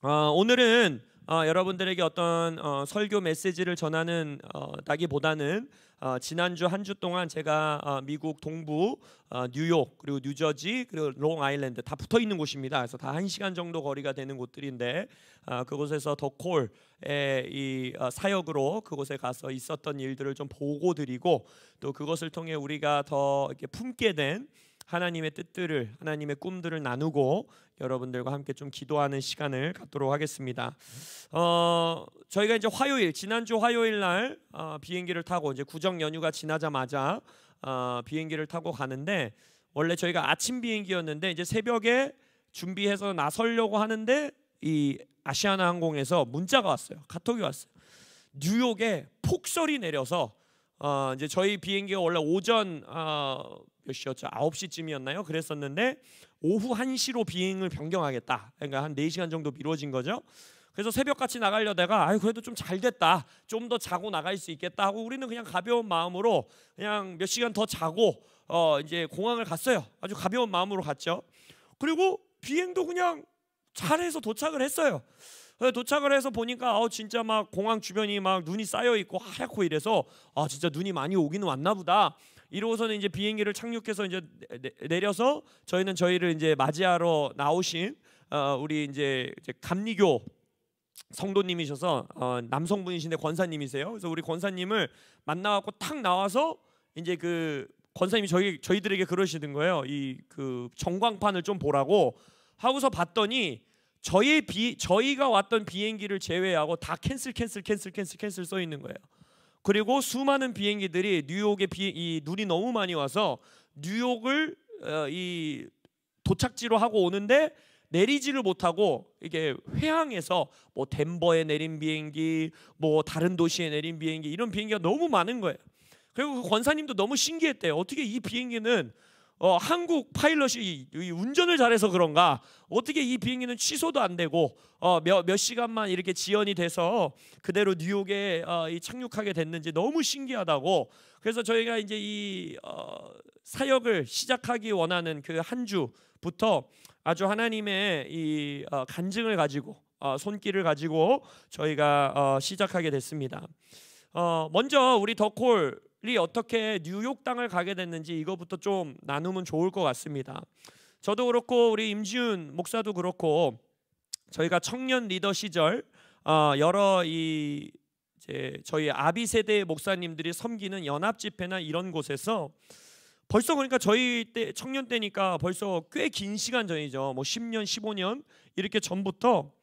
오늘은 여러분들에게 어떤 설교 메시지를 전하는 나기보다는 지난주 한 주 동안 제가 미국 동부 뉴욕 그리고 뉴저지 그리고 롱아일랜드 다 붙어 있는 곳입니다. 그래서 다 1시간 정도 거리가 되는 곳들인데 그곳에서 더 콜의 이 사역으로 그곳에 가서 있었던 일들을 좀 보고 드리고 또 그것을 통해 우리가 더 이렇게 품게 된 하나님의 뜻들을, 하나님의 꿈들을 나누고 여러분들과 함께 좀 기도하는 시간을 갖도록 하겠습니다. 저희가 이제 지난주 화요일 날 비행기를 타고 이제 구정 연휴가 지나자마자 비행기를 타고 가는데, 원래 저희가 아침 비행기였는데 이제 새벽에 준비해서 나서려고 하는데 이 아시아나 항공에서 문자가 왔어요. 카톡이 왔어요. 뉴욕에 폭설이 내려서 이제 저희 비행기가 원래 오전 몇 시였죠? 9시쯤이었나요? 그랬었는데 오후 1시로 비행을 변경하겠다. 그러니까 한 4시간 정도 미뤄진 거죠. 그래서 새벽같이 나가려다가 그래도 좀 잘 됐다, 좀 더 자고 나갈 수 있겠다 하고 우리는 그냥 가벼운 마음으로 그냥 몇 시간 더 자고 이제 공항을 갔어요. 아주 가벼운 마음으로 갔죠. 그리고 비행도 그냥 잘해서 도착을 했어요. 도착을 해서 보니까 진짜 막 공항 주변이 막 눈이 쌓여 있고 하얗고 이래서 진짜 눈이 많이 오기는 왔나 보다. 이러고서는 이제 비행기를 착륙해서 이제 내려서 저희를 이제 맞이하러 나오신 우리 이제 감리교 성도님이셔서 남성분이신데 권사님이세요. 그래서 우리 권사님을 만나갖고 탁 나와서 이제 그 권사님이 저희들에게 그러시는 거예요. 이 그 전광판을 좀 보라고 하고서 봤더니 저희가 왔던 비행기를 제외하고 다 캔슬 써 있는 거예요. 그리고 수많은 비행기들이 뉴욕에 이 눈이 너무 많이 와서 뉴욕을 이 도착지로 하고 오는데 내리지를 못하고 이게 회항해서 뭐 덴버에 내린 비행기, 뭐 다른 도시에 내린 비행기, 이런 비행기가 너무 많은 거예요. 그리고 그 권사님도 너무 신기했대요. 어떻게 이 비행기는 한국 파일럿이 운전을 잘해서 그런가, 어떻게 이 비행기는 취소도 안 되고 몇 시간만 이렇게 지연이 돼서 그대로 뉴욕에 착륙하게 됐는지 너무 신기하다고. 그래서 저희가 이제 이 사역을 시작하기 원하는 그 한 주부터 아주 하나님의 이 간증을 가지고 손길을 가지고 저희가 시작하게 됐습니다. 먼저 우리 더콜이 어떻게 뉴욕 땅을 가게 됐는지 이거부터 좀 나누면 좋을 것 같습니다. 저도 그렇고 우리 임지훈 목사도 그렇고 저희가 청년 리더 시절 여러 이제 저희 아비 세대의 목사님들이 섬기는 연합 집회나 이런 곳에서 벌써, 그러니까 저희 때 청년 때니까 벌써 꽤 긴 시간 전이죠. 뭐 10년, 15년 이렇게 전부터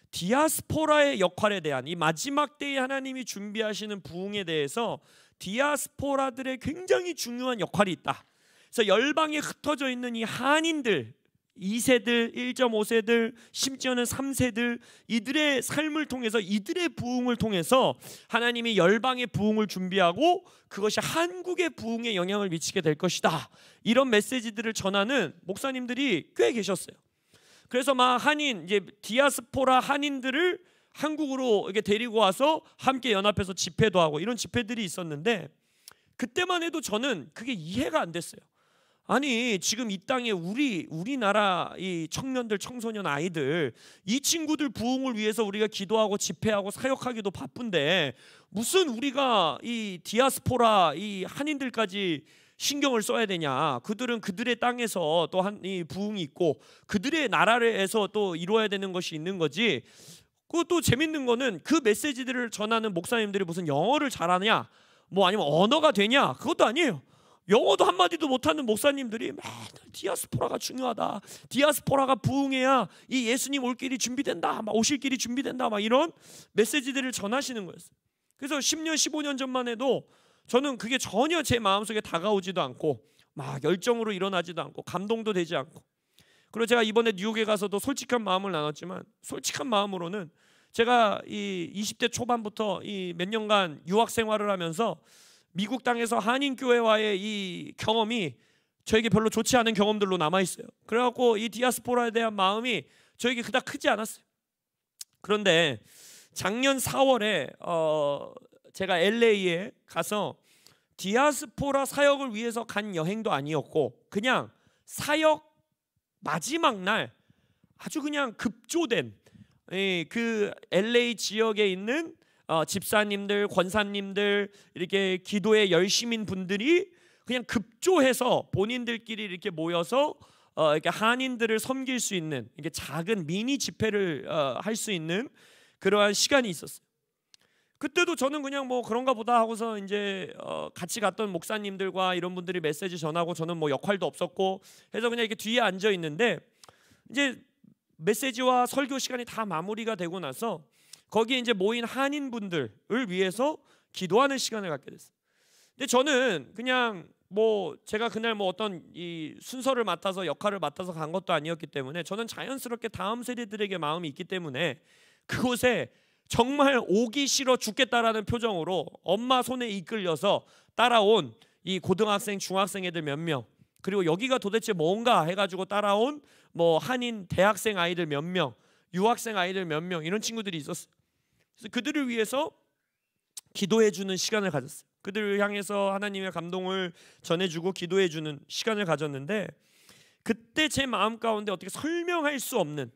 디아스포라의 역할에 대한, 이 마지막 때에 하나님이 준비하시는 부흥에 대해서 디아스포라들의 굉장히 중요한 역할이 있다. 그래서 열방에 흩어져 있는 이 한인들, 2세들, 1.5세들, 심지어는 3세들, 이들의 삶을 통해서, 이들의 부흥을 통해서 하나님이 열방의 부흥을 준비하고 그것이 한국의 부흥에 영향을 미치게 될 것이다. 이런 메시지들을 전하는 목사님들이 꽤 계셨어요. 그래서 막 한인, 이제 디아스포라 한인들을 한국으로 이렇게 데리고 와서 함께 연합해서 집회도 하고 이런 집회들이 있었는데, 그때만 해도 저는 그게 이해가 안 됐어요. 아니, 지금 이 땅에 우리나라 이 청년들, 청소년 아이들, 이 친구들 부흥을 위해서 우리가 기도하고 집회하고 사역하기도 바쁜데 무슨 우리가 이 디아스포라 이 한인들까지 신경을 써야 되냐? 그들은 그들의 땅에서 또 이 부흥이 있고 그들의 나라에서 또 이루어야 되는 것이 있는 거지. 그것도 재밌는 거는 그 메시지들을 전하는 목사님들이 무슨 영어를 잘하냐, 뭐 아니면 언어가 되냐, 그것도 아니에요. 영어도 한마디도 못하는 목사님들이 맨날 디아스포라가 중요하다, 디아스포라가 부흥해야 이 예수님 올 길이 준비된다, 막 오실 길이 준비된다, 막 이런 메시지들을 전하시는 거였어요. 그래서 10년, 15년 전만 해도 저는 그게 전혀 제 마음속에 다가오지도 않고 막 열정으로 일어나지도 않고 감동도 되지 않고, 그리고 제가 이번에 뉴욕에 가서도 솔직한 마음을 나눴지만 솔직한 마음으로는 제가 이 20대 초반부터 이 몇 년간 유학 생활을 하면서 미국 땅에서 한인교회와의 이 경험이 저에게 별로 좋지 않은 경험들로 남아있어요. 그래갖고 이 디아스포라에 대한 마음이 저에게 그닥 크지 않았어요. 그런데 작년 4월에 제가 LA에 가서 디아스포라 사역을 위해서 간 여행도 아니었고 그냥 사역 마지막 날 아주 그냥 급조된 그 LA 지역에 있는 집사님들, 권사님들, 이렇게 기도에 열심인 분들이 그냥 급조해서 본인들끼리 이렇게 모여서 이렇게 한인들을 섬길 수 있는 이게 작은 미니 집회를 할 수 있는 그러한 시간이 있었어요. 그때도 저는 그냥 뭐 그런가 보다 하고서 이제 같이 갔던 목사님들과 이런 분들이 메시지 전하고 저는 뭐 역할도 없었고 해서 그냥 이렇게 뒤에 앉아 있는데, 이제 메시지와 설교 시간이 다 마무리가 되고 나서 거기에 이제 모인 한인 분들을 위해서 기도하는 시간을 갖게 됐어요. 근데 저는 그냥 뭐 제가 그날 뭐 어떤 이 순서를 맡아서 역할을 맡아서 간 것도 아니었기 때문에 저는 자연스럽게 다음 세대들에게 마음이 있기 때문에 그곳에 정말 오기 싫어 죽겠다라는 표정으로 엄마 손에 이끌려서 따라온 이 고등학생, 중학생 애들 몇 명, 그리고 여기가 도대체 뭔가 해가지고 따라온 뭐 한인 대학생 아이들 몇 명, 유학생 아이들 몇 명, 이런 친구들이 있었어요. 그래서 그들을 위해서 기도해주는 시간을 가졌어요. 그들을 향해서 하나님의 감동을 전해주고 기도해주는 시간을 가졌는데, 그때 제 마음 가운데 어떻게 설명할 수 없는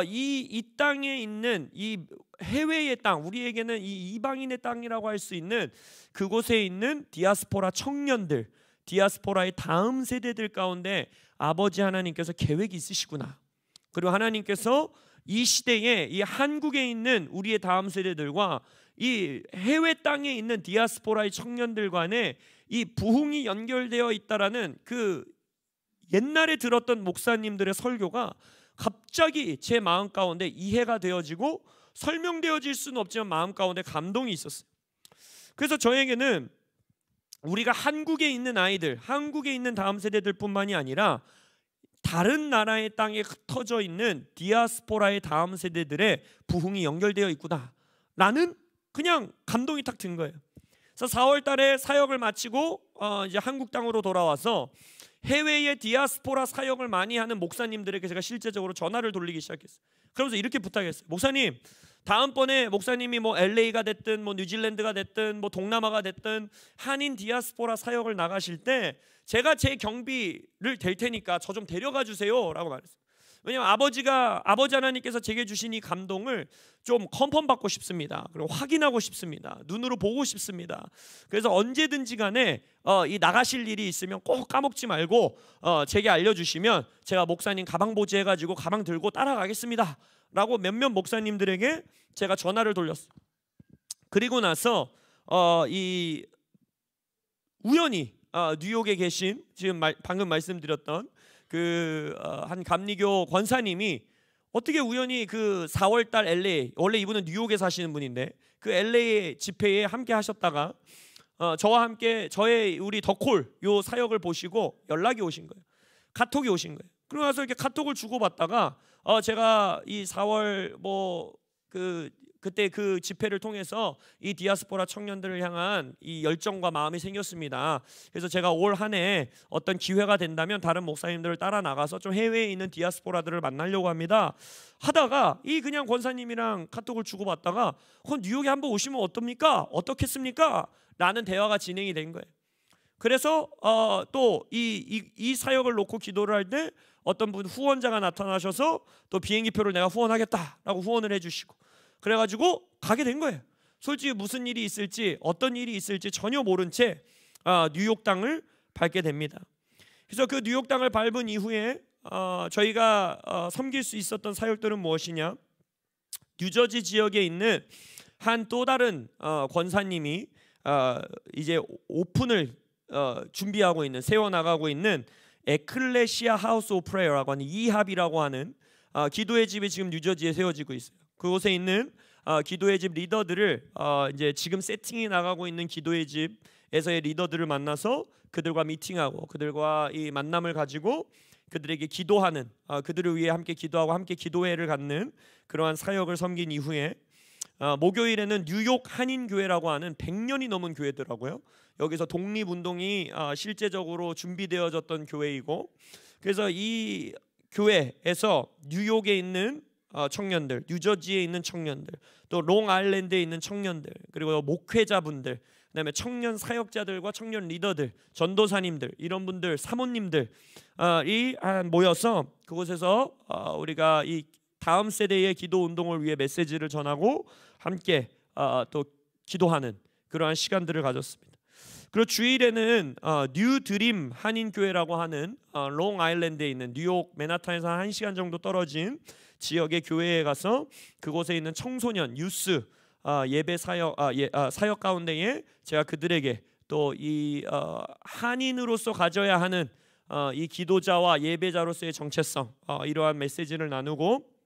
이 땅에 있는 이 해외의 땅, 우리에게는 이 이방인의 땅이라고 할 수 있는 그곳에 있는 디아스포라 청년들, 디아스포라의 다음 세대들 가운데 아버지 하나님께서 계획이 있으시구나. 그리고 하나님께서 이 시대에 이 한국에 있는 우리의 다음 세대들과 이 해외 땅에 있는 디아스포라의 청년들 간에 이 부흥이 연결되어 있다라는 그 옛날에 들었던 목사님들의 설교가 갑자기 제 마음 가운데 이해가 되어지고 설명되어질 수는 없지만 마음 가운데 감동이 있었어요. 그래서 저에게는 우리가 한국에 있는 아이들, 한국에 있는 다음 세대들뿐만이 아니라 다른 나라의 땅에 흩어져 있는 디아스포라의 다음 세대들의 부흥이 연결되어 있구나 라는 그냥 감동이 탁 든 거예요. 그래서 4월 달에 사역을 마치고 이제 한국 땅으로 돌아와서 해외의 디아스포라 사역을 많이 하는 목사님들에게 제가 실제적으로 전화를 돌리기 시작했어요. 그러면서 이렇게 부탁했어요. 목사님, 다음번에 목사님이 뭐 LA가 됐든 뭐 뉴질랜드가 됐든 뭐 동남아가 됐든 한인 디아스포라 사역을 나가실 때 제가 제 경비를 댈 테니까 저 좀 데려가 주세요 라고 말했어요. 왜냐하면 아버지 하나님께서 제게 주신 이 감동을 좀 컨펌 받고 싶습니다. 그리고 확인하고 싶습니다. 눈으로 보고 싶습니다. 그래서 언제든지 간에 이 나가실 일이 있으면 꼭 까먹지 말고 제게 알려주시면 제가 목사님 가방 보지해가지고 가방 들고 따라가겠습니다 라고 몇몇 목사님들에게 제가 전화를 돌렸어요. 그리고 나서 이 우연히 뉴욕에 계신 지금 방금 말씀드렸던 그 한 감리교 권사님이 어떻게 우연히 그 4월달 LA, 원래 이분은 뉴욕에 사시는 분인데 그 LA 집회에 함께 하셨다가 저와 함께 저의 우리 더콜 요 사역을 보시고 연락이 오신 거예요. 카톡이 오신 거예요. 그러고 나서 이렇게 카톡을 주고받다가 제가 이 4월 그때 그 집회를 통해서 이 디아스포라 청년들을 향한 이 열정과 마음이 생겼습니다. 그래서 제가 올 한 해 어떤 기회가 된다면 다른 목사님들을 따라 나가서 좀 해외에 있는 디아스포라들을 만나려고 합니다. 하다가 이 그냥 권사님이랑 카톡을 주고받다가 뉴욕에 한번 오시면 어떻습니까? 어떻겠습니까? 라는 대화가 진행이 된 거예요. 그래서 또 이 사역을 놓고 기도를 할 때 어떤 분 후원자가 나타나셔서 또 비행기표를 내가 후원하겠다라고 후원을 해주시고 그래가지고 가게 된 거예요. 솔직히 무슨 일이 있을지 어떤 일이 있을지 전혀 모른 채 뉴욕 땅을 밟게 됩니다. 그래서 그 뉴욕 땅을 밟은 이후에 저희가 섬길 수 있었던 사역들은 무엇이냐? 뉴저지 지역에 있는 한 또 다른 권사님이 이제 오픈을 준비하고 있는, 세워나가고 있는 에클레시아 하우스 오브 프레이어라고 하는 이합이라고 하는 기도의 집이 지금 뉴저지에 세워지고 있어요. 그곳에 있는 기도의 집 리더들을 이제 지금 세팅이 나가고 있는 기도의 집에서의 리더들을 만나서 그들과 미팅하고 그들과 이 만남을 가지고 그들에게 기도하는, 그들을 위해 함께 기도하고 함께 기도회를 갖는 그러한 사역을 섬긴 이후에 목요일에는 뉴욕 한인교회라고 하는 100년이 넘은 교회더라고요. 여기서 독립운동이 실제적으로 준비되어졌던 교회이고, 그래서 이 교회에서 뉴욕에 있는 청년들, 뉴저지에 있는 청년들, 또 롱아일랜드에 있는 청년들, 그리고 목회자분들, 그다음에 청년 사역자들과 청년 리더들, 전도사님들, 이런 분들, 사모님들이 모여서 그곳에서 우리가 이 다음 세대의 기도 운동을 위해 메시지를 전하고 함께 또 기도하는 그러한 시간들을 가졌습니다. 그리고 주일에는 뉴 드림 한인교회라고 하는 롱 아일랜드에 있는 뉴욕 맨하탄에서 한 1시간 정도 떨어진 지역의 교회에 가서 그곳에 있는 청소년 유스 예배 사역 가운데에 제가 그들에게 또 이 한인으로서 가져야 하는 이 기도자와 예배자로서의 정체성 이러한 메시지를 나누고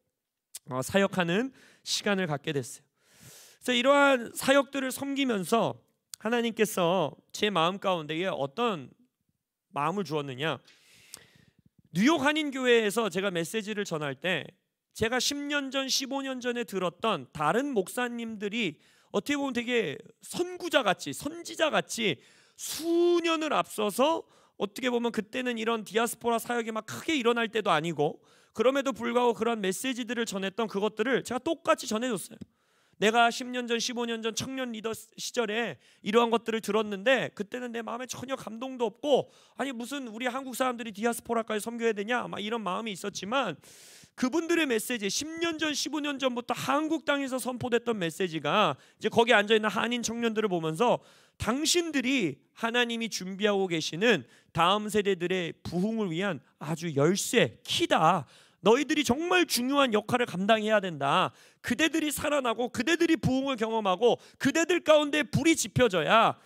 사역하는 시간을 갖게 됐어요. 그래서 이러한 사역들을 섬기면서 하나님께서 제 마음 가운데에 어떤 마음을 주었느냐, 뉴욕 한인교회에서 제가 메시지를 전할 때 제가 10년 전 15년 전에 들었던 다른 목사님들이 어떻게 보면 되게 선구자같이 선지자같이 수년을 앞서서 어떻게 보면 그때는 이런 디아스포라 사역이 막 크게 일어날 때도 아니고 그럼에도 불구하고 그런 메시지들을 전했던 그것들을 제가 똑같이 전해줬어요. 내가 10년 전 15년 전 청년 리더 시절에 이러한 것들을 들었는데 그때는 내 마음에 전혀 감동도 없고 아니 무슨 우리 한국 사람들이 디아스포라까지 섬겨야 되냐 막 이런 마음이 있었지만 그분들의 메시지 10년 전 15년 전부터 한국 땅에서 선포됐던 메시지가 이제 거기 앉아있는 한인 청년들을 보면서 당신들이 하나님이 준비하고 계시는 다음 세대들의 부흥을 위한 아주 열쇠 키다. 너희들이 정말 중요한 역할을 감당해야 된다. 그대들이 살아나고 그대들이 부흥을 경험하고 그대들 가운데 불이 지펴져야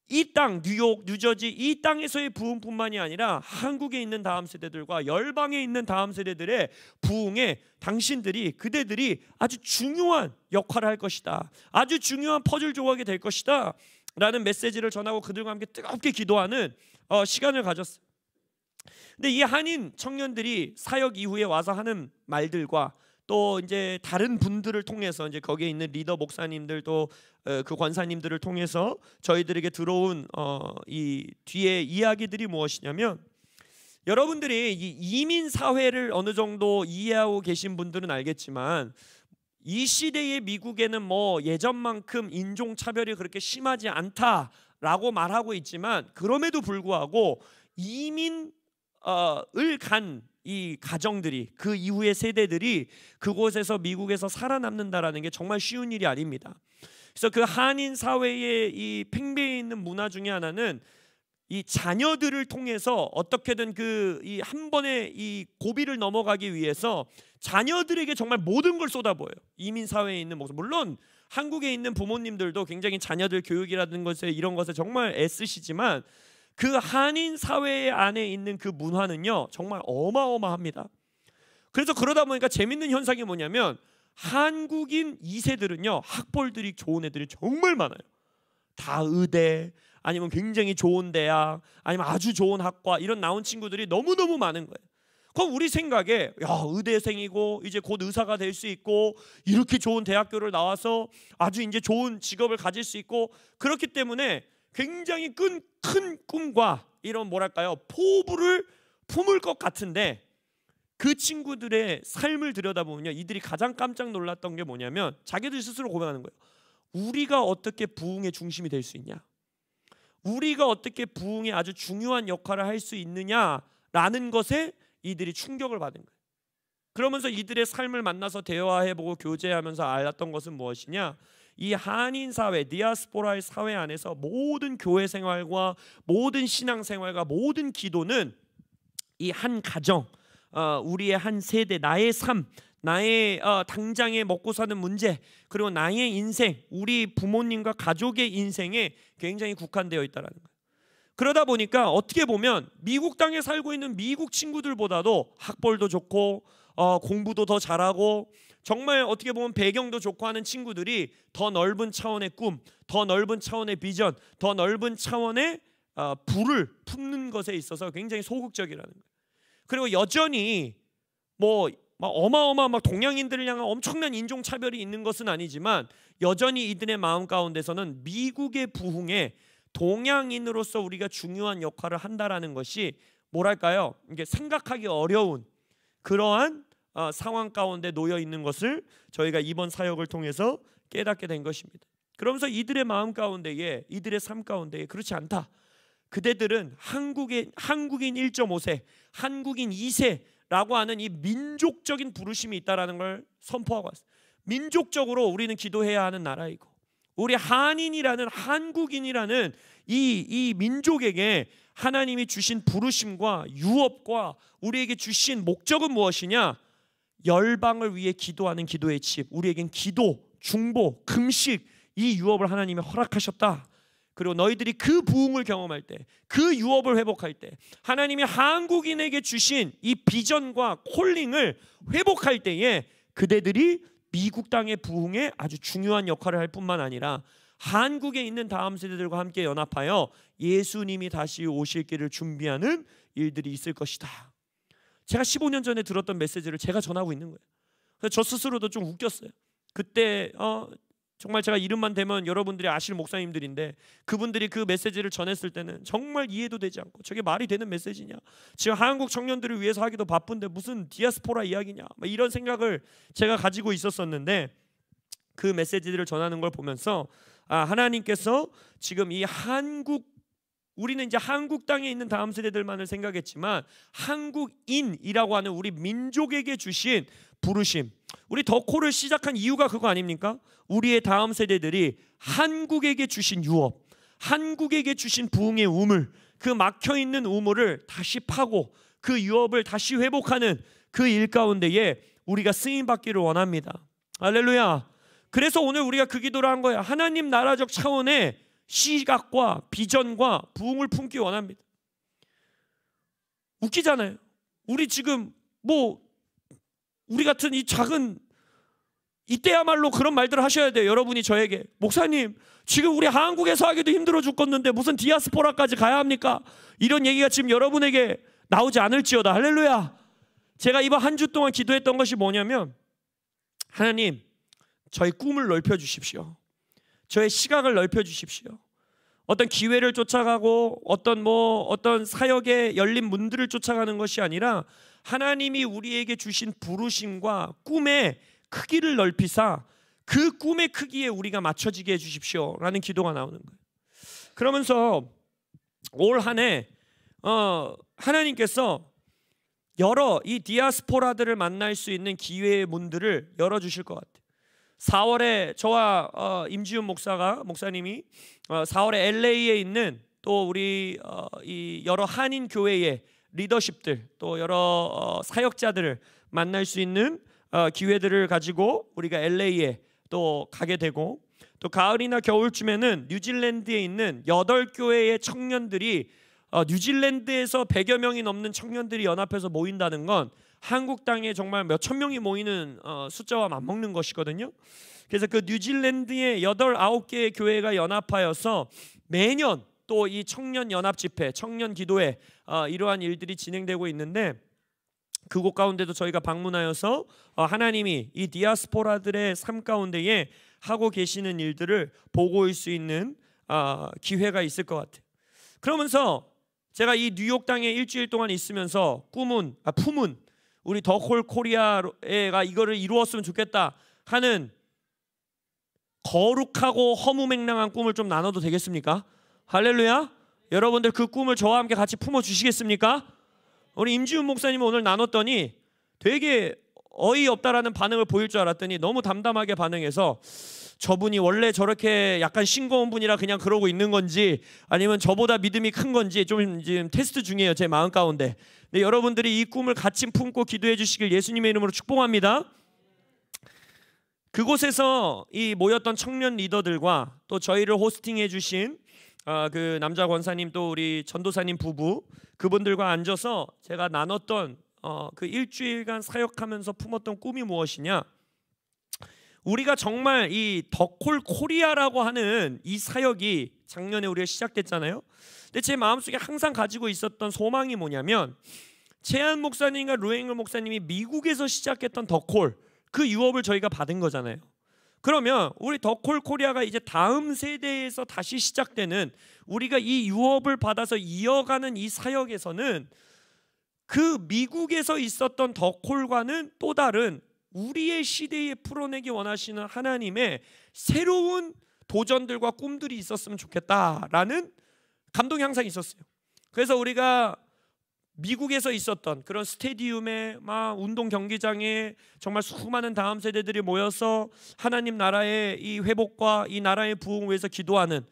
이 땅 뉴욕, 뉴저지 이 땅에서의 부흥뿐만이 아니라 한국에 있는 다음 세대들과 열방에 있는 다음 세대들의 부흥에 당신들이 그대들이 아주 중요한 역할을 할 것이다. 아주 중요한 퍼즐 조각이 될 것이다 라는 메시지를 전하고 그들과 함께 뜨겁게 기도하는 시간을 가졌어요. 근데 이 한인 청년들이 사역 이후에 와서 하는 말들과 또 이제 다른 분들을 통해서 이제 거기에 있는 리더 목사님들 또 그 권사님들을 통해서 저희들에게 들어온 이 뒤에 이야기들이 무엇이냐면 여러분들이 이 이민 사회를 어느 정도 이해하고 계신 분들은 알겠지만 이 시대의 미국에는 뭐 예전만큼 인종 차별이 그렇게 심하지 않다라고 말하고 있지만 그럼에도 불구하고 이민을 간 이 가정들이 그 이후의 세대들이 그곳에서 미국에서 살아남는다라는 게 정말 쉬운 일이 아닙니다. 그래서 그 한인 사회의 이 팽배해 있는 문화 중에 하나는 이 자녀들을 통해서 어떻게든 그 이 한 번의 이 고비를 넘어가기 위해서 자녀들에게 정말 모든 걸 쏟아부어요. 이민 사회에 있는 모습. 물론 한국에 있는 부모님들도 굉장히 자녀들 교육이라든 것에 이런 것에 정말 애쓰시지만 그 한인 사회 안에 있는 그 문화는요 정말 어마어마합니다. 그래서 그러다 보니까 재밌는 현상이 뭐냐면 한국인 2세들은요 학벌들이 좋은 애들이 정말 많아요. 다 의대 아니면 굉장히 좋은 대학 아니면 아주 좋은 학과 이런 나온 친구들이 너무너무 많은 거예요. 그럼 우리 생각에 야 의대생이고 이제 곧 의사가 될 수 있고 이렇게 좋은 대학교를 나와서 아주 이제 좋은 직업을 가질 수 있고 그렇기 때문에 굉장히 큰 꿈과 이런 뭐랄까요 포부를 품을 것 같은데 그 친구들의 삶을 들여다보면요 이들이 가장 깜짝 놀랐던 게 뭐냐면 자기들 스스로 고백하는 거예요. 우리가 어떻게 부흥의 중심이 될 수 있냐, 우리가 어떻게 부흥의 아주 중요한 역할을 할 수 있느냐라는 것에 이들이 충격을 받은 거예요. 그러면서 이들의 삶을 만나서 대화해보고 교제하면서 알았던 것은 무엇이냐, 이 한인 사회, 디아스포라의 사회 안에서 모든 교회 생활과 모든 신앙 생활과 모든 기도는 이 한 가정, 우리의 한 세대, 나의 삶, 나의 당장에 먹고 사는 문제, 그리고 나의 인생, 우리 부모님과 가족의 인생에 굉장히 국한되어 있다는 거예요. 그러다 보니까 어떻게 보면 미국 땅에 살고 있는 미국 친구들보다도 학벌도 좋고 공부도 더 잘하고 정말 어떻게 보면 배경도 좋고 하는 친구들이 더 넓은 차원의 꿈, 더 넓은 차원의 비전, 더 넓은 차원의 불을 품는 것에 있어서 굉장히 소극적이라는 거예요. 그리고 여전히 뭐 막 어마어마한 막 동양인들을 향한 엄청난 인종 차별이 있는 것은 아니지만 여전히 이들의 마음 가운데서는 미국의 부흥에 동양인으로서 우리가 중요한 역할을 한다라는 것이 뭐랄까요? 이게 생각하기 어려운 그러한 상황 가운데 놓여 있는 것을 저희가 이번 사역을 통해서 깨닫게 된 것입니다. 그러면서 이들의 마음 가운데에, 이들의 삶 가운데에 그렇지 않다. 그대들은 한국인 1.5세, 한국인 2세 라고 하는 이 민족적인 부르심이 있다라는 걸 선포하고 왔어요. 민족적으로 우리는 기도해야 하는 나라이고, 우리 한인이라는, 한국인이라는 이 민족에게 하나님이 주신 부르심과 유업과 우리에게 주신 목적은 무엇이냐? 열방을 위해 기도하는 기도의 집, 우리에겐 기도, 중보, 금식, 이 유업을 하나님이 허락하셨다. 그리고 너희들이 그 부흥을 경험할 때, 그 유업을 회복할 때, 하나님이 한국인에게 주신 이 비전과 콜링을 회복할 때에 그대들이 미국 땅의 부흥에 아주 중요한 역할을 할 뿐만 아니라 한국에 있는 다음 세대들과 함께 연합하여 예수님이 다시 오실 길을 준비하는 일들이 있을 것이다. 제가 15년 전에 들었던 메시지를 제가 전하고 있는 거예요. 그래서 저 스스로도 좀 웃겼어요. 그때 정말 제가 이름만 대면 여러분들이 아실 목사님들인데, 그분들이 그 메시지를 전했을 때는 정말 이해도 되지 않고, 저게 말이 되는 메시지냐, 지금 한국 청년들을 위해서 하기도 바쁜데 무슨 디아스포라 이야기냐, 이런 생각을 제가 가지고 있었었는데, 그 메시지들을 전하는 걸 보면서 하나님께서 지금 이 우리는 이제 한국 땅에 있는 다음 세대들만을 생각했지만 한국인이라고 하는 우리 민족에게 주신 부르심, 우리 더콜을 시작한 이유가 그거 아닙니까? 우리의 다음 세대들이 한국에게 주신 유업, 한국에게 주신 부흥의 우물, 그 막혀있는 우물을 다시 파고 그 유업을 다시 회복하는 그 일 가운데에 우리가 쓰임받기를 원합니다. 할렐루야. 그래서 오늘 우리가 그 기도를 한 거예요. 하나님 나라적 차원의 시각과 비전과 부흥을 품기 원합니다. 웃기잖아요. 우리 지금 우리 같은 이 작은, 이때야말로 그런 말들을 하셔야 돼요. 여러분이 저에게, 목사님 지금 우리 한국에서 하기도 힘들어 죽겠는데 무슨 디아스포라까지 가야 합니까? 이런 얘기가 지금 여러분에게 나오지 않을지어다. 할렐루야. 제가 이번 한 주 동안 기도했던 것이 뭐냐면, 하나님 저의 꿈을 넓혀 주십시오. 저의 시각을 넓혀 주십시오. 어떤 기회를 쫓아가고 어떤 사역에 열린 문들을 쫓아가는 것이 아니라 하나님이 우리에게 주신 부르심과 꿈의 크기를 넓히사 그 꿈의 크기에 우리가 맞춰지게 해주십시오 라는 기도가 나오는 거예요. 그러면서 올 한 해 하나님께서 여러 이 디아스포라들을 만날 수 있는 기회의 문들을 열어주실 것 같아요. 4월에 저와 임지훈 목사님이 4월에 LA에 있는 또 우리 이 여러 한인 교회의 리더십들, 또 여러 사역자들을 만날 수 있는 기회들을 가지고 우리가 LA에 또 가게 되고, 또 가을이나 겨울쯤에는 뉴질랜드에 있는 8교회의 청년들이 뉴질랜드에서 100여 명이 넘는 청년들이 연합해서 모인다는 건 한국 땅에 정말 몇천 명이 모이는 숫자와 맞먹는 것이거든요. 그래서 그 뉴질랜드의 8, 9개의 교회가 연합하여서 매년 또 이 청년 연합 집회, 청년 기도회 이러한 일들이 진행되고 있는데, 그곳 가운데도 저희가 방문하여서 하나님이 이 디아스포라들의 삶 가운데에 하고 계시는 일들을 보고 올 수 있는 기회가 있을 것 같아요. 그러면서 제가 이 뉴욕 땅에 일주일 동안 있으면서 품은 우리 더콜 코리아가 이거를 이루었으면 좋겠다 하는 거룩하고 허무맹랑한 꿈을 좀 나눠도 되겠습니까? 할렐루야. 여러분들 그 꿈을 저와 함께 같이 품어주시겠습니까? 우리 임지훈 목사님은 오늘 나눴더니 되게 어이없다라는 반응을 보일 줄 알았더니 너무 담담하게 반응해서, 저분이 원래 저렇게 약간 싱거운 분이라 그냥 그러고 있는 건지 아니면 저보다 믿음이 큰 건지 좀 지금 테스트 중이에요, 제 마음 가운데. 네, 여러분들이 이 꿈을 같이 품고 기도해 주시길 예수님의 이름으로 축복합니다. 그곳에서 이 모였던 청년 리더들과 또 저희를 호스팅해 주신 그 남자 권사님, 또 우리 전도사님 부부, 그분들과 앉아서 제가 나눴던 그 일주일간 사역하면서 품었던 꿈이 무엇이냐, 우리가 정말 이 더콜 코리아라고 하는 이 사역이 작년에 우리가 시작됐잖아요. 근데 제 마음속에 항상 가지고 있었던 소망이 뭐냐면, 최한 목사님과 루앵글 목사님이 미국에서 시작했던 더콜, 그 유업을 저희가 받은 거잖아요. 그러면 우리 더콜 코리아가 이제 다음 세대에서 다시 시작되는, 우리가 이 유업을 받아서 이어가는 이 사역에서는 그 미국에서 있었던 더콜과는 또 다른 우리의 시대에 풀어내기 원하시는 하나님의 새로운 도전들과 꿈들이 있었으면 좋겠다라는 감동이 항상 있었어요. 그래서 우리가 미국에서 있었던 그런 스테디움에 막 운동 경기장에 정말 수많은 다음 세대들이 모여서 하나님 나라의 이 회복과 이 나라의 부흥을 위해서 기도하는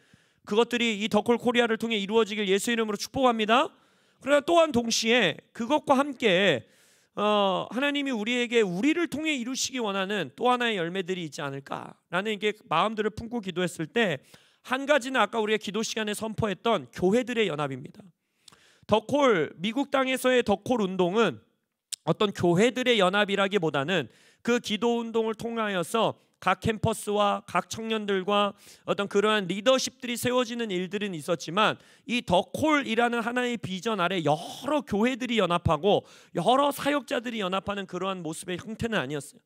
그것들이 이 더콜 코리아를 통해 이루어지길 예수 이름으로 축복합니다. 그러나 또한 동시에 그것과 함께 하나님이 우리에게 우리를 통해 이루시기 원하는 또 하나의 열매들이 있지 않을까라는 이게 마음들을 품고 기도했을 때 한 가지는 아까 우리가 기도 시간에 선포했던 교회들의 연합입니다. 더콜 미국 땅에서의 더콜 운동은 어떤 교회들의 연합이라기보다는 그 기도 운동을 통하여서 각 캠퍼스와 각 청년들과 어떤 그러한 리더십들이 세워지는 일들은 있었지만 이 더콜이라는 하나의 비전 아래 여러 교회들이 연합하고 여러 사역자들이 연합하는 그러한 모습의 형태는 아니었어요.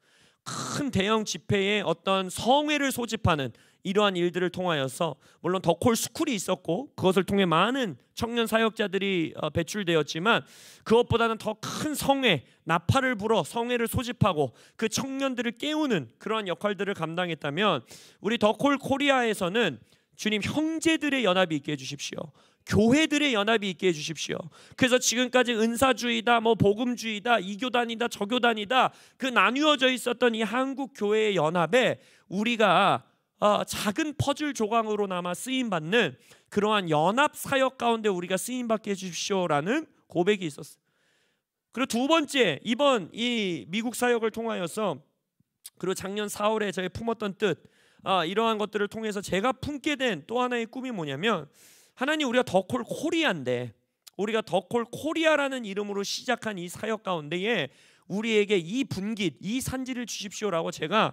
큰 대형 집회에 어떤 성회를 소집하는 이러한 일들을 통하여서 물론 더콜 스쿨이 있었고 그것을 통해 많은 청년 사역자들이 배출되었지만 그것보다는 더 큰 성회, 나팔을 불어 성회를 소집하고 그 청년들을 깨우는 그러한 역할들을 감당했다면 우리 더콜 코리아에서는 주님 형제들의 연합이 있게 해주십시오. 교회들의 연합이 있게 해주십시오. 그래서 지금까지 은사주의다, 복음주의다, 이 교단이다, 저 교단이다 그 나뉘어져 있었던 이 한국 교회의 연합에 우리가 작은 퍼즐 조각으로나마 쓰임받는 그러한 연합 사역 가운데 우리가 쓰임받게 해주십시오라는 고백이 있었어요. 그리고 두 번째, 이번 이 미국 사역을 통하여서 그리고 작년 4월에 저희 품었던 뜻, 이러한 것들을 통해서 제가 품게 된 또 하나의 꿈이 뭐냐면 하나님 우리가 더콜 코리아인데 우리가 더콜 코리아라는 이름으로 시작한 이 사역 가운데에 우리에게 이 분깃, 이 산지를 주십시오라고 제가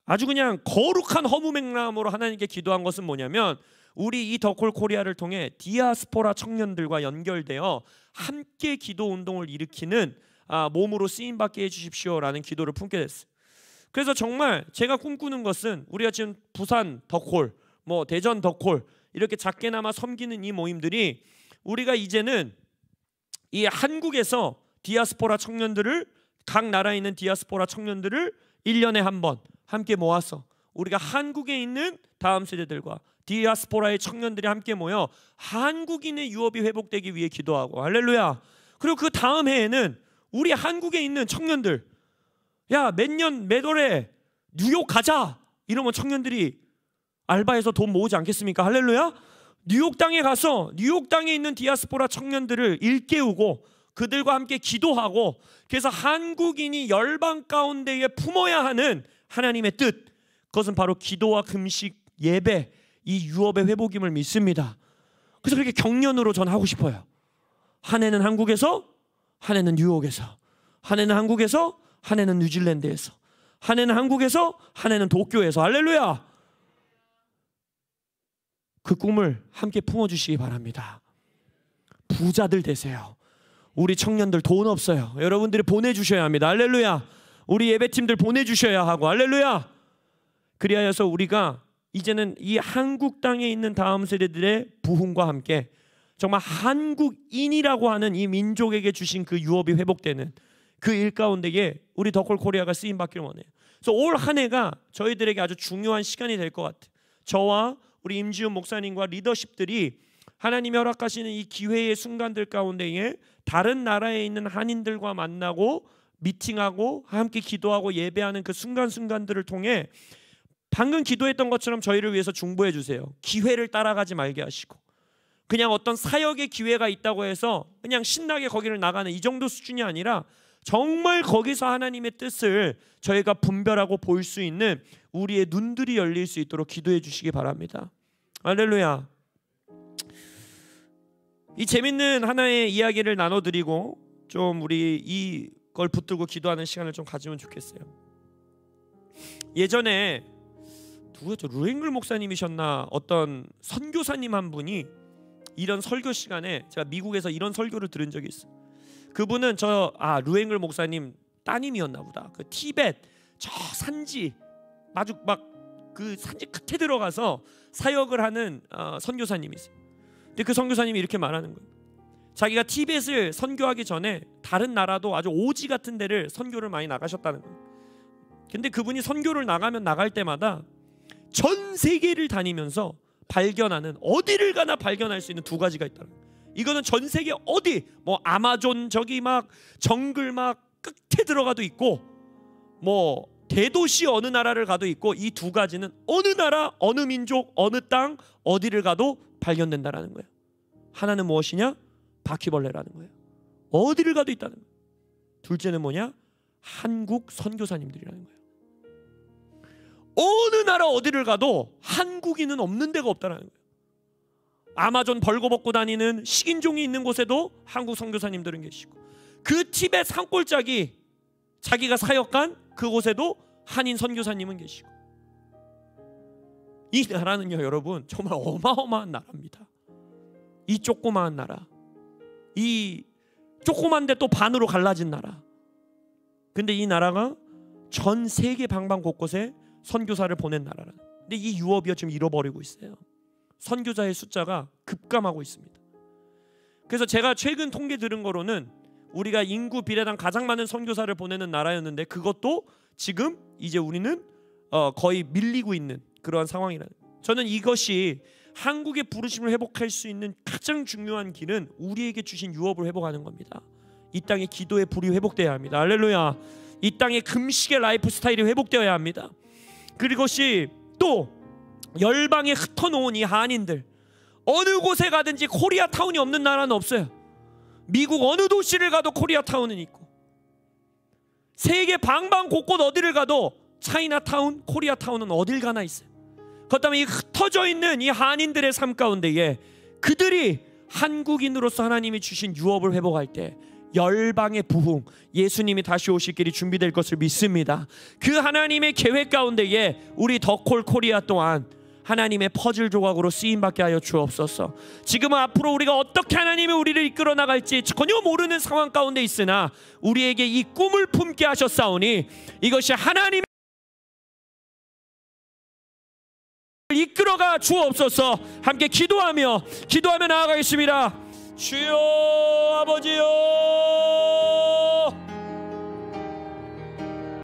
아주 그냥 거룩한 허무맹랑함으로 하나님께 기도한 것은 뭐냐면 우리 이 더콜 코리아를 통해 디아스포라 청년들과 연결되어 함께 기도 운동을 일으키는 몸으로 쓰임받게 해주십시오라는 기도를 품게 됐어요. 그래서 정말 제가 꿈꾸는 것은 우리가 지금 부산 더콜, 대전 더콜 이렇게 작게나마 섬기는 이 모임들이 우리가 이제는 이 한국에서 디아스포라 청년들을 각 나라에 있는 디아스포라 청년들을 1년에 한 번 함께 모아서 우리가 한국에 있는 다음 세대들과 디아스포라의 청년들이 함께 모여 한국인의 유업이 회복되기 위해 기도하고 할렐루야. 그리고 그 다음 해에는 우리 한국에 있는 청년들 야 몇 월에 뉴욕 가자 이러면 청년들이 알바해서 돈 모으지 않겠습니까? 할렐루야. 뉴욕 땅에 가서 뉴욕 땅에 있는 디아스포라 청년들을 일깨우고 그들과 함께 기도하고 그래서 한국인이 열방 가운데에 품어야 하는 하나님의 뜻, 그것은 바로 기도와 금식, 예배, 이 유업의 회복임을 믿습니다. 그래서 그렇게 경련으로 전 하고 싶어요. 한 해는 한국에서, 한 해는 뉴욕에서, 한 해는 한국에서, 한 해는 뉴질랜드에서, 한 해는 한국에서, 한 해는 도쿄에서. 할렐루야. 그 꿈을 함께 품어주시기 바랍니다. 부자들 되세요. 우리 청년들 돈 없어요. 여러분들이 보내주셔야 합니다. 할렐루야. 우리 예배팀들 보내주셔야 하고 할렐루야. 그리하여서 우리가 이제는 이 한국 땅에 있는 다음 세대들의 부흥과 함께 정말 한국인이라고 하는 이 민족에게 주신 그 유업이 회복되는 그 일 가운데에 우리 더콜 코리아가 쓰임받기를 원해요. 그래서 올 한 해가 저희들에게 아주 중요한 시간이 될 것 같아요. 저와 우리 임지훈 목사님과 리더십들이 하나님이 허락하시는 이 기회의 순간들 가운데에 다른 나라에 있는 한인들과 만나고 미팅하고 함께 기도하고 예배하는 그 순간순간들을 통해 방금 기도했던 것처럼 저희를 위해서 중보해 주세요. 기회를 따라가지 말게 하시고 그냥 어떤 사역의 기회가 있다고 해서 그냥 신나게 거기를 나가는 이 정도 수준이 아니라 정말 거기서 하나님의 뜻을 저희가 분별하고 볼 수 있는 우리의 눈들이 열릴 수 있도록 기도해 주시기 바랍니다. 할렐루야. 이 재밌는 하나의 이야기를 나눠드리고 좀 우리 이걸 붙들고 기도하는 시간을 좀 가지면 좋겠어요. 예전에 누구였죠? 루앵글 목사님이셨나? 어떤 선교사님 한 분이 이런 설교 시간에 제가 미국에서 이런 설교를 들은 적이 있어요. 그분은 루앵글 목사님 따님이었나 보다. 그 티벳 저 산지 아주 막 그 산지 끝에 들어가서 사역을 하는 선교사님이 있어요. 근데 그 선교사님이 이렇게 말하는 거예요. 자기가 티벳을 선교하기 전에 다른 나라도 아주 오지 같은 데를 선교를 많이 나가셨다는 거예요. 근데 그분이 선교를 나갈 때마다 전 세계를 다니면서 발견하는 어디를 가나 발견할 수 있는 두 가지가 있다는 거예요. 이거는 전 세계 어디 뭐 아마존 저기 막 정글 막 끝에 들어가도 있고 뭐 대도시 어느 나라를 가도 있고, 이 두 가지는 어느 나라 어느 민족 어느 땅 어디를 가도 발견된다라는 거예요. 하나는 무엇이냐? 바퀴벌레라는 거예요. 어디를 가도 있다는 거예요. 둘째는 뭐냐? 한국 선교사님들이라는 거예요. 어느 나라 어디를 가도 한국인은 없는 데가 없다는 거예요. 아마존 벌거벗고 다니는 식인종이 있는 곳에도 한국 선교사님들은 계시고, 그 티벳 산골짜기 자기가 사역한 그곳에도 한인 선교사님은 계시고, 이 나라는요 여러분 정말 어마어마한 나라입니다. 이 조그마한 나라, 이 조그만데 또 반으로 갈라진 나라. 근데 이 나라가 전 세계 방방 곳곳에 선교사를 보낸 나라라. 근데 이 유업이요 지금 잃어버리고 있어요. 선교사의 숫자가 급감하고 있습니다. 그래서 제가 최근 통계 들은 거로는 우리가 인구 비례당 가장 많은 선교사를 보내는 나라였는데, 그것도 지금 이제 우리는 거의 밀리고 있는 그러한 상황이라는 거예요. 저는 이것이 한국의 부르심을 회복할 수 있는 가장 중요한 길은 우리에게 주신 유업을 회복하는 겁니다. 이 땅의 기도의 불이 회복되어야 합니다. 할렐루야. 이 땅의 금식의 라이프 스타일이 회복되어야 합니다. 그것이 또 열방에 흩어놓은 이 한인들, 어느 곳에 가든지 코리아타운이 없는 나라는 없어요. 미국 어느 도시를 가도 코리아타운은 있고, 세계 방방 곳곳 어디를 가도 차이나타운, 코리아타운은 어딜 가나 있어요. 그렇다면 이 흩어져 있는 이 한인들의 삶 가운데에 그들이 한국인으로서 하나님이 주신 유업을 회복할 때 열방의 부흥, 예수님이 다시 오실 길이 준비될 것을 믿습니다. 그 하나님의 계획 가운데에 우리 더콜 코리아 또한 하나님의 퍼즐 조각으로 쓰임받게 하여 주옵소서. 지금은 앞으로 우리가 어떻게 하나님이 우리를 이끌어 나갈지 전혀 모르는 상황 가운데 있으나 우리에게 이 꿈을 품게 하셨사오니 이것이 하나님의 이끌어가 주옵소서. 함께 기도하며 나아가겠습니다. 주여, 아버지여,